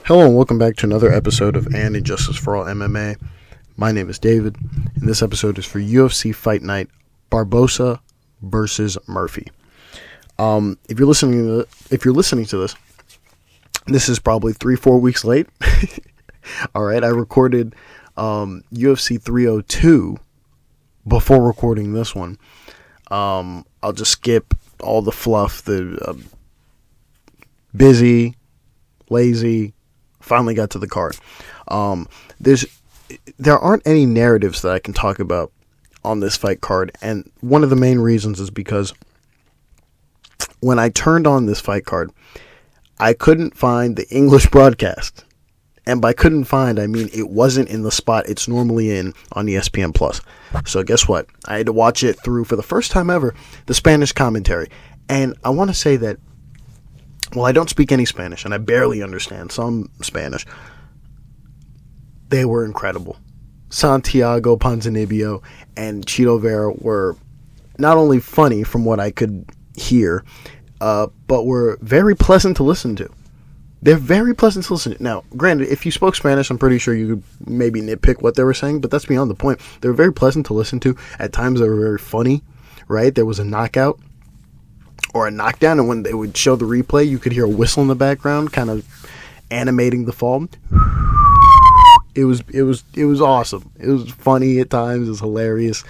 Hello and welcome back to another episode of Injustice For All MMA. My name is David, and this episode is for UFC Fight Night Barboza versus Murphy. If you're listening to this, this is probably 3-4 weeks late. All right, I recorded UFC 302 before recording this one. I'll just skip all the fluff, the busy, lazy. Finally got to the card. There aren't any narratives that I can talk about on this fight card, and one of the main reasons is because when I turned on this fight card, I couldn't find the English broadcast. And by couldn't find, I mean it wasn't in the spot it's normally in on ESPN Plus. So guess what? I had to watch it through, for the first time ever, the Spanish commentary. And I want to say that, well, I don't speak any Spanish, and I barely understand some Spanish. They were incredible. Santiago Ponzinibbio and Chito Vera were not only funny from what I could hear, but were very pleasant to listen to. They're very pleasant to listen to. Now, granted, if you spoke Spanish, I'm pretty sure you could maybe nitpick what they were saying, but that's beyond the point. They were very pleasant to listen to. At times, they were very funny, right? There was a knockout or a knockdown, and when they would show the replay, you could hear a whistle in the background, kind of animating the fall. It was awesome. It was funny at times. It was hilarious.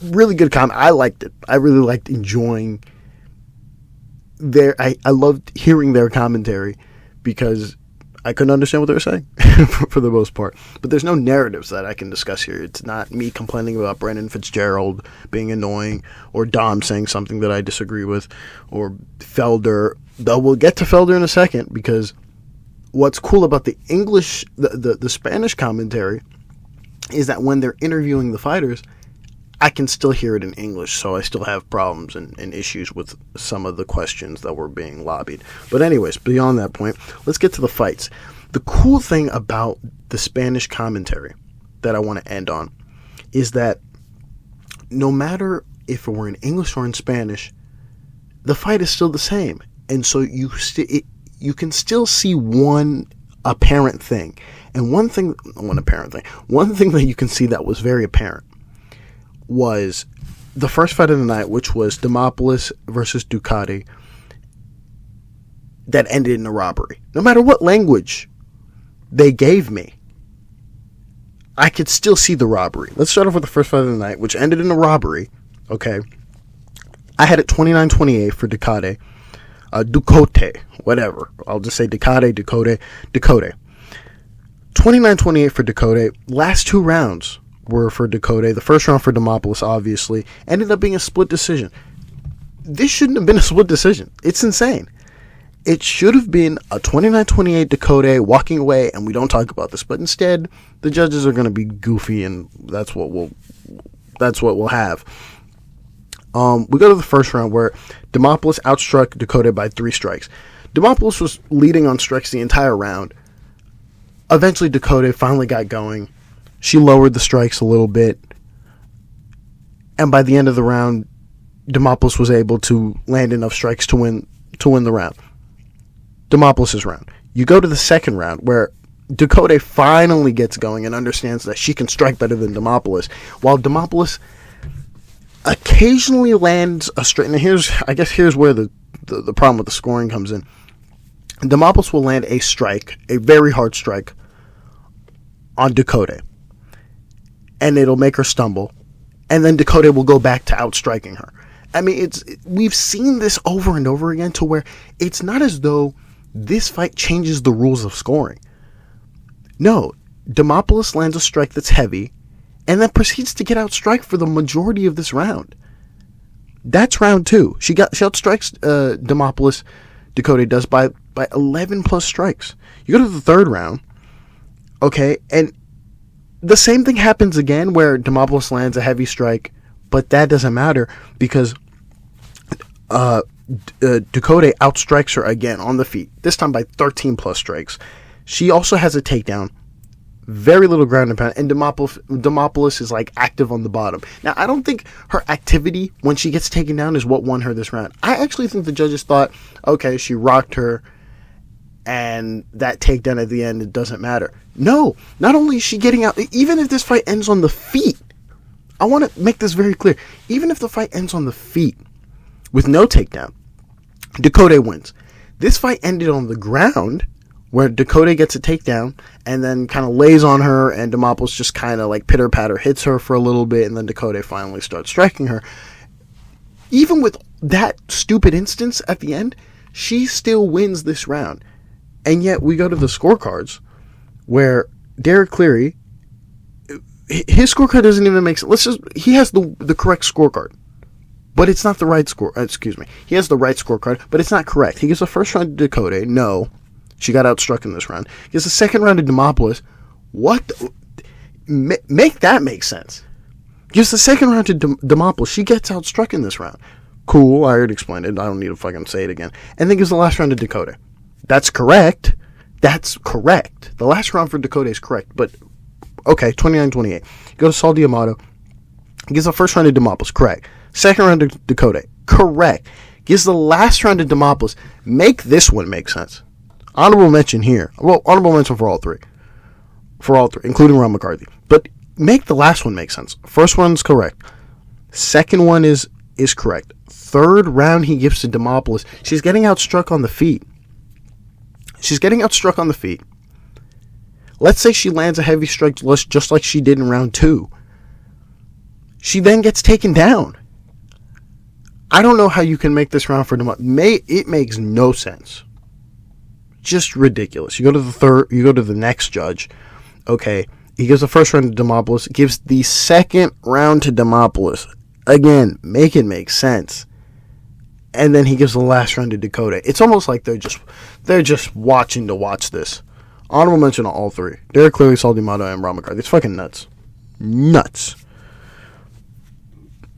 Really good comment. I liked it. I really liked enjoying I loved hearing their commentary because I couldn't understand what they were saying for the most part. But there's no narratives that I can discuss here. It's not me complaining about Brendan Fitzgerald being annoying or Dom saying something that I disagree with or Felder. Though we'll get to Felder in a second, because what's cool about the English, the Spanish commentary is that when they're interviewing the fighters, I can still hear it in English, so I still have problems and issues with some of the questions that were being lobbied. But anyways, beyond that point, let's get to the fights. The cool thing about the Spanish commentary that I want to end on is that no matter if it were in English or in Spanish, the fight is still the same. And so you can still see one apparent thing. And one thing that you can see that was very apparent was the first fight of the night, which was Demopoulos versus Ducote, that ended in a robbery. No matter what language they gave me, I could still see the robbery. Let's start off with the first fight of the night, which ended in a robbery. Okay, I had it 29-28 for Ducote. Ducote, whatever. I'll just say Ducote. 29-28 for Ducote. Last two rounds were for Ducote. The first round for Demopoulos, obviously, ended up being a split decision. This shouldn't have been a split decision. It's insane. It should have been a 29-28 Ducote walking away, and we don't talk about this. But instead, the judges are going to be goofy, and that's what we'll have. We go to the first round where Demopoulos outstruck Ducote by 3 strikes. Demopoulos was leading on strikes the entire round. Eventually, Ducote finally got going. She lowered the strikes a little bit. And by the end of the round, Demopoulos was able to land enough strikes to win the round. Demopoulos' round. You go to the second round where Ducote finally gets going and understands that she can strike better than Demopoulos, while Demopoulos occasionally lands a straight. And here's where the problem with the scoring comes in. Demopoulos will land a strike, a very hard strike, on Ducote, and it'll make her stumble, and then Ducote will go back to outstriking her. I mean, we've seen this over and over again, to where it's not as though this fight changes the rules of scoring. No, Demopoulos lands a strike that's heavy, and then proceeds to get outstriked for the majority of this round. That's round 2. She outstrikes Demopoulos. Ducote does by 11 plus strikes. You go to the third round, okay, and the same thing happens again where Demopoulos lands a heavy strike, but that doesn't matter because Ducote outstrikes her again on the feet, this time by 13 plus strikes. She also has a takedown, very little ground and pound, and Demopoulos is like active on the bottom. Now, I don't think her activity when she gets taken down is what won her this round. I actually think the judges thought, okay, she rocked her and that takedown at the end, it doesn't matter. No, not only is she getting out, even if this fight ends on the feet, I want to make this very clear. Even if the fight ends on the feet with no takedown, Ducote wins. This fight ended on the ground, where Ducote gets a takedown and then kind of lays on her, and Demopoulos just kind of like pitter-patter hits her for a little bit, and then Ducote finally starts striking her. Even with that stupid instance at the end, she still wins this round. And yet we go to the scorecards, where Derek Cleary, his scorecard doesn't even make sense. He has the correct scorecard, but it's not the right score. He has the right scorecard, but it's not correct. He gives the first round to Ducote. No. She got outstruck in this round. He gives the second round to Demopoulos. What? Make that make sense. Gives the second round to Demopoulos. She gets outstruck in this round. Cool, I already explained it. I don't need to fucking say it again. And then gives the last round to Ducote. That's correct. That's correct. The last round for Ducote is correct. But, okay, 29-28. Go to Saul D'Amato. Gives the first round to Demopoulos. Correct. Second round to Ducote. Correct. Gives the last round to Demopoulos. Make this one make sense. Honorable mention here. Well, honorable mention for all three. For all three, including Ron McCarthy. But make the last one make sense. First one's correct. Second one is correct. Third round he gives to Demopoulos. She's getting outstruck on the feet. Let's say she lands a heavy strike just like she did in round 2. She then gets taken down. I don't know how you can make this round for Demopoulos. It makes no sense. Just ridiculous. You go to the next judge. Okay, he gives the first round to Demopoulos, gives the second round to Demopoulos. Again, make it make sense. And then he gives the last round to Ducote. It's almost like they're just watching to watch this. Honorable mention to all three. Derek Cleary, Saul D'Amato, and Ron McCarthy. It's fucking nuts. Nuts.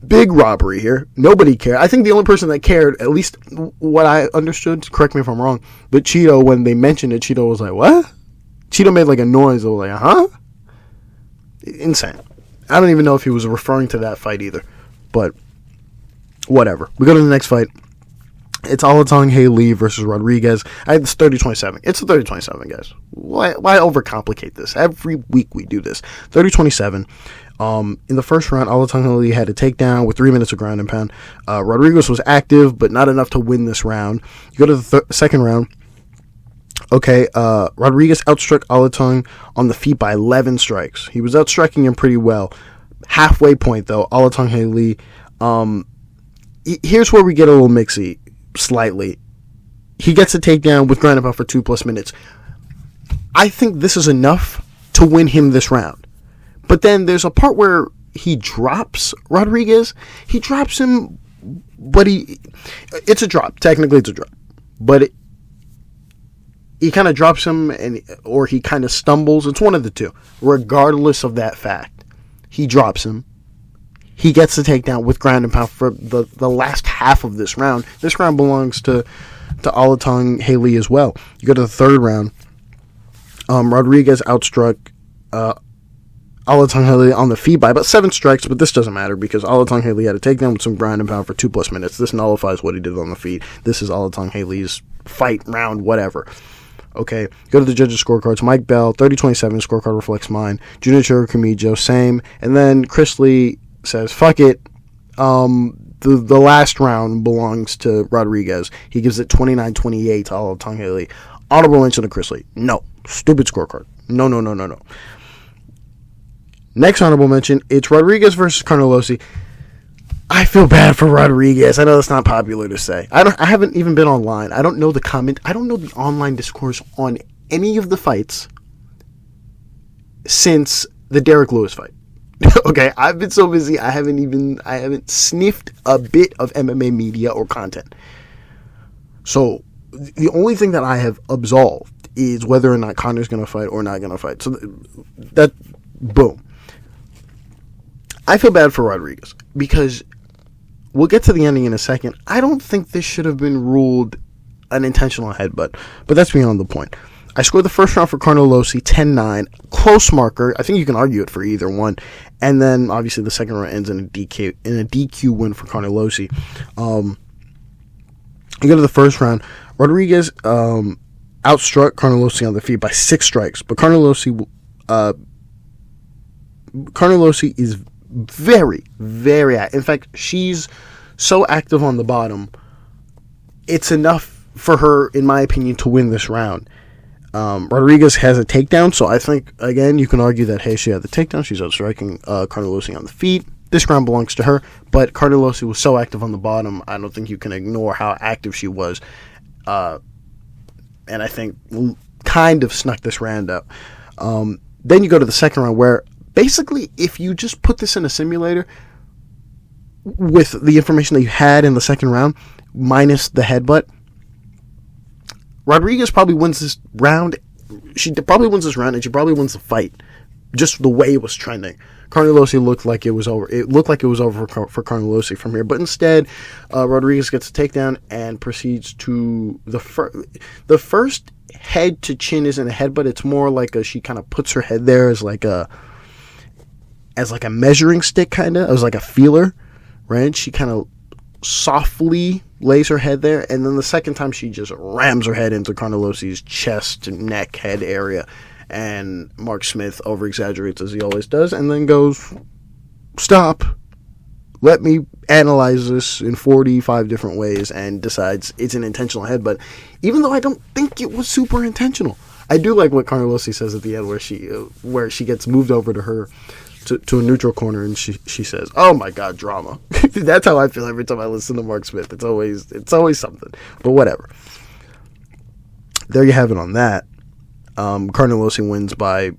Big robbery here. Nobody cared. I think the only person that cared, at least what I understood, correct me if I'm wrong, but Cheeto, when they mentioned it, Cheeto was like, what? Cheeto made like a noise. I was like, huh? Insane. I don't even know if he was referring to that fight either. But, whatever. We go to the next fight. It's Alatengheili versus Rodrigues. I had this 30-27. It's a 30-27, guys. Why overcomplicate this? Every week we do this. 30-27. In the first round, Alatengheili had a takedown with 3 minutes of ground and pound. Rodrigues was active, but not enough to win this round. You go to the second round. Okay, Rodrigues outstruck Alateng on the feet by 11 strikes. He was outstriking him pretty well. Halfway point, though, Alatengheili, here's where we get a little mixy, slightly. He gets a takedown with ground and pound for 2+ minutes. I think this is enough to win him this round. But then there's a part where he drops Rodrigues. He drops him, but it's a drop. Technically, it's a drop. But he kind of drops him, or he kind of stumbles. It's one of the two. Regardless of that fact, he drops him. He gets the takedown with ground and pound for the last half of this round. This round belongs to Alatengheili as well. You go to the third round. Rodrigues outstruck Alatengheili on the feet by about 7 strikes, but this doesn't matter because Alatengheili had a takedown with some ground and pound for 2+ minutes. This nullifies what he did on the feet. This is Alatengheili's fight, round, whatever. Okay, go to the judges' scorecards. Mike Bell, 30-27, scorecard reflects mine. Junichiro Kamijo, same. And then Chris Lee says, fuck it. The last round belongs to Rodrigues. He gives it 29-28 to Alatengheili. Honorable mention to Chris Lee. No. Stupid scorecard. No. Next honorable mention, it's Rodrigues versus Carnelossi. I feel bad for Rodrigues. I know that's not popular to say. I haven't even been online. I don't know the comment. I don't know the online discourse on any of the fights since the Derek Lewis fight. Okay, I've been so busy. I haven't sniffed a bit of MMA media or content. So the only thing that I have absolved is whether or not Connor's going to fight or not going to fight. So that, boom. I feel bad for Rodrigues because we'll get to the ending in a second. I don't think this should have been ruled an intentional headbutt, but that's beyond the point. I scored the first round for Carnelossi, 10-9, close marker. I think you can argue it for either one. And then obviously the second round ends in a DQ win for Carnelossi. You go to the first round. Rodrigues outstruck Carnelossi on the feet by 6 strikes. But Carnelossi is very, very active. In fact, she's so active on the bottom, it's enough for her, in my opinion, to win this round. Rodrigues has a takedown, so I think, again, you can argue that, hey, she had the takedown, she's outstriking Carnelossi on the feet. This round belongs to her, but Carnelossi was so active on the bottom, I don't think you can ignore how active she was. And I think kind of snuck this round up. Then you go to the second round, where basically, if you just put this in a simulator with the information that you had in the second round, minus the headbutt, Rodrigues probably wins this round. She probably wins this round, and she probably wins the fight. Just the way it was trending. Carnelossi looked like it was over. It looked like it was over for Carnelossi from here. But instead, Rodrigues gets a takedown and proceeds to the first head to chin isn't a headbutt. It's more like she kind of puts her head there as like a measuring stick, kind of. It was like a feeler, right? She kind of softly lays her head there, and then the second time she just rams her head into Carnelossi's chest, neck, head area, and Mark Smith over-exaggerates as he always does, and then goes, stop, let me analyze this in 45 different ways, and decides it's an intentional headbutt, even though I don't think it was super intentional. I do like what Carnelossi says at the end, where she gets moved over to her to a neutral corner, and she says, "Oh my God, drama." That's how I feel every time I listen to Mark Smith. It's always something. But whatever. There you have it on that. Carnelossi wins by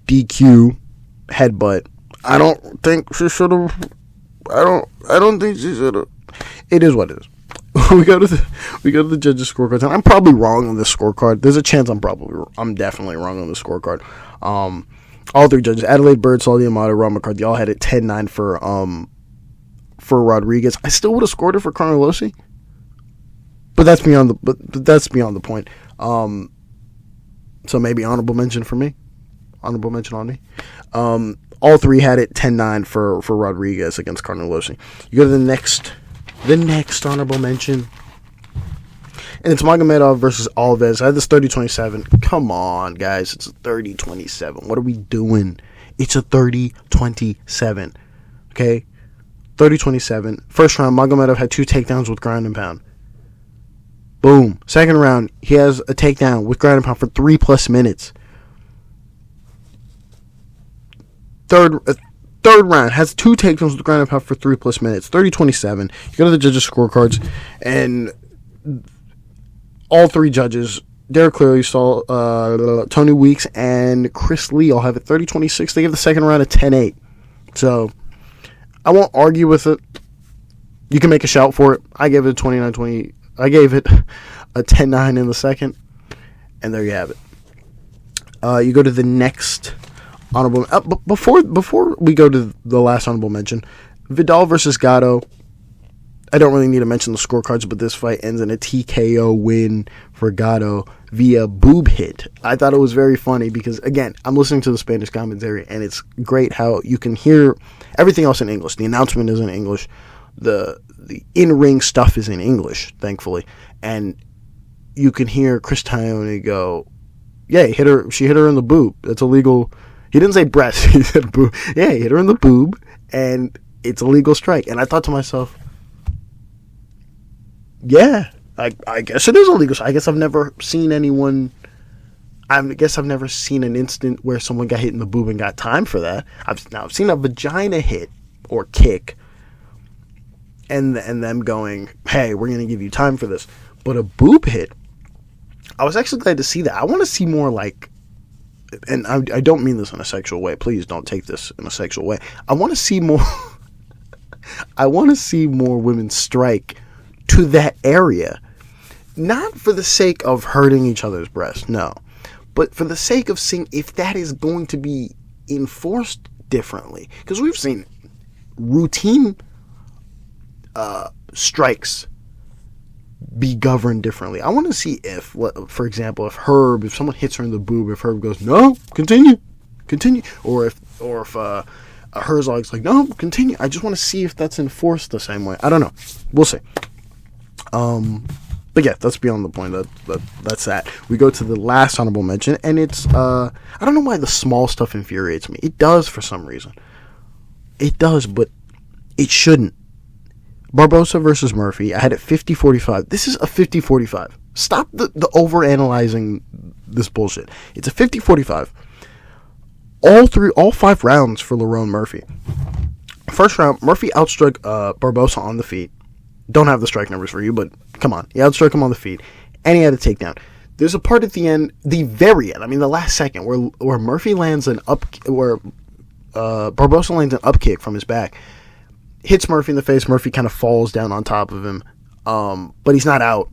DQ, headbutt. I don't think she should have. I don't think she should have. It is what it is. we go to the judges' scorecards, and I'm probably wrong on this scorecard. There's a chance I'm definitely wrong on the scorecard. All 3 judges, Adelaide Bird, Saul D'Amato, Rob McCarthy, all had it 10-9 for Rodrigues. I still would have scored it for Carnelossi, but that's beyond the point. So maybe honorable mention for me. Honorable mention on me. All 3 had it 10-9 for Rodrigues against Carnelossi. You go to the next honorable mention, and it's Magomedov versus Alves. I had this 30-27. Come on, guys. It's a 30-27. What are we doing? It's a 30-27. Okay? 30-27. First round, Magomedov had 2 takedowns with ground and pound. Boom. Second round, he has a takedown with ground and pound for 3+ minutes. Third round, has 2 takedowns with ground and pound for 3+ minutes. 30-27. You go to the judges' scorecards, and all 3 judges, Derek Cleary, Tony Weeks, and Chris Lee all have it 30-26. They give the second round a 10-8. So, I won't argue with it. You can make a shout for it. I gave it a 29-20. I gave it a 10-9 in the second. And there you have it. You go to the next honorable... before we go to the last honorable mention, Vidal versus Gatto. I don't really need to mention the scorecards, but this fight ends in a TKO win for Gatto via boob hit. I thought it was very funny because, again, I'm listening to the Spanish commentary, and it's great how you can hear everything else in English. The announcement is in English. The in-ring stuff is in English, thankfully. And you can hear Chris Taione go, yeah, she hit her in the boob. That's illegal. He didn't say breast. He said boob. Yeah, he hit her in the boob, and it's a legal strike. And I thought to myself, yeah, I guess it is illegal. I guess I've never seen anyone... I guess I've never seen an instant where someone got hit in the boob and got time for that. I've seen a vagina hit or kick, and them going, hey, we're going to give you time for this. But a boob hit, I was actually glad to see that. I want to see more like... And I don't mean this in a sexual way. Please don't take this in a sexual way. I want to see more... I want to see more women strike to that area. Not for the sake of hurting each other's breasts, no. But for the sake of seeing if that is going to be enforced differently. Because we've seen routine strikes be governed differently. I want to see if, for example, if someone hits her in the boob, if Herb goes, no, continue, or if Herzog's like, no, continue. I just want to see if that's enforced the same way. I don't know. We'll see. But But yeah, that's beyond the point. That's that. We go to the last honorable mention, and it's, I don't know why the small stuff infuriates me. It does for some reason. It does, but it shouldn't. Barboza versus Murphy. I had it 50-45. This is a 50-45. Stop the over-analyzing this bullshit. It's a 50-45. All 5 rounds for Lerone Murphy. First round, Murphy outstruck Barboza on the feet. Don't have the strike numbers for you, but come on. He outstruck him on the feet, and he had a takedown. There's a part at the end, the very end, the last second, where Murphy lands Barboza lands an up kick from his back, hits Murphy in the face. Murphy kind of falls down on top of him, but he's not out.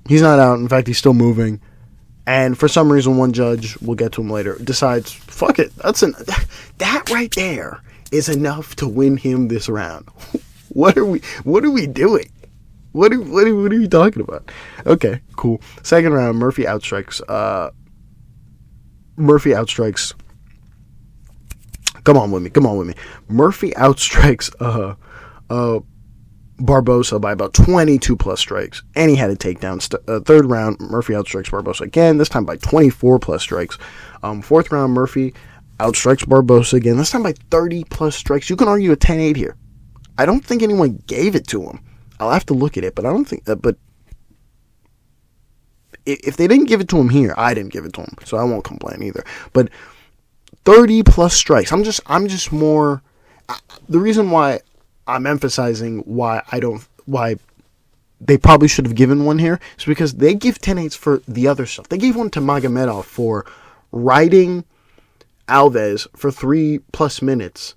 He's not out. In fact, he's still moving. And for some reason, one judge, we'll get to him later, decides, fuck it. That right there is enough to win him this round. What are we doing? What are you talking about? Okay, cool. Second round, Murphy outstrikes. Come on with me. Murphy outstrikes Barboza by about 22 plus strikes, and he had a takedown. Third round, Murphy outstrikes Barboza again, this time by 24 plus strikes. Fourth round, Murphy outstrikes Barboza again, this time by 30 plus strikes. You can argue a 10-8 here. I don't think anyone gave it to him. I'll have to look at it, but I don't think that. But if they didn't give it to him here, I didn't give it to him, so I won't complain either. But 30 plus strikes. I'm just more. The reason why I'm emphasizing why they probably should have given one here is because they give 10-8s for the other stuff. They gave one to Magomedov for riding Alves for 3+ minutes.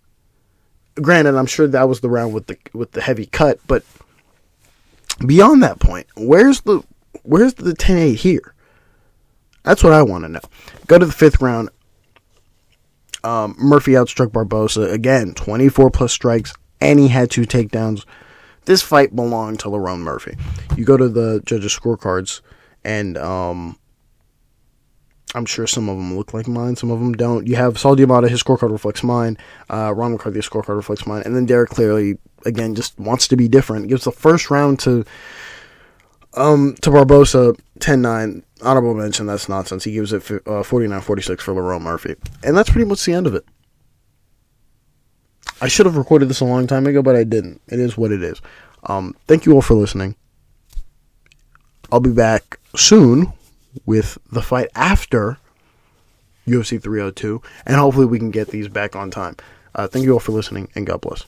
Granted, I'm sure that was the round with the heavy cut, but beyond that point, where's the 10-8 here? That's what I want to know. Go to the fifth round. Murphy outstruck Barboza again, 24 plus strikes, and he had 2 takedowns. This fight belonged to Lerone Murphy. You go to the judges' scorecards, and I'm sure some of them look like mine, some of them don't. You have Saul Diamata, his scorecard reflects mine. Ron McCarthy, his scorecard reflects mine. And then Derek clearly, again, just wants to be different. Gives the first round to Barboza 10-9. Honorable mention, that's nonsense. He gives it 49-46 for Lerone Murphy. And that's pretty much the end of it. I should have recorded this a long time ago, but I didn't. It is what it is. Thank you all for listening. I'll be back soon with the fight after UFC 302, and hopefully we can get these back on time. Thank you all for listening, and God bless.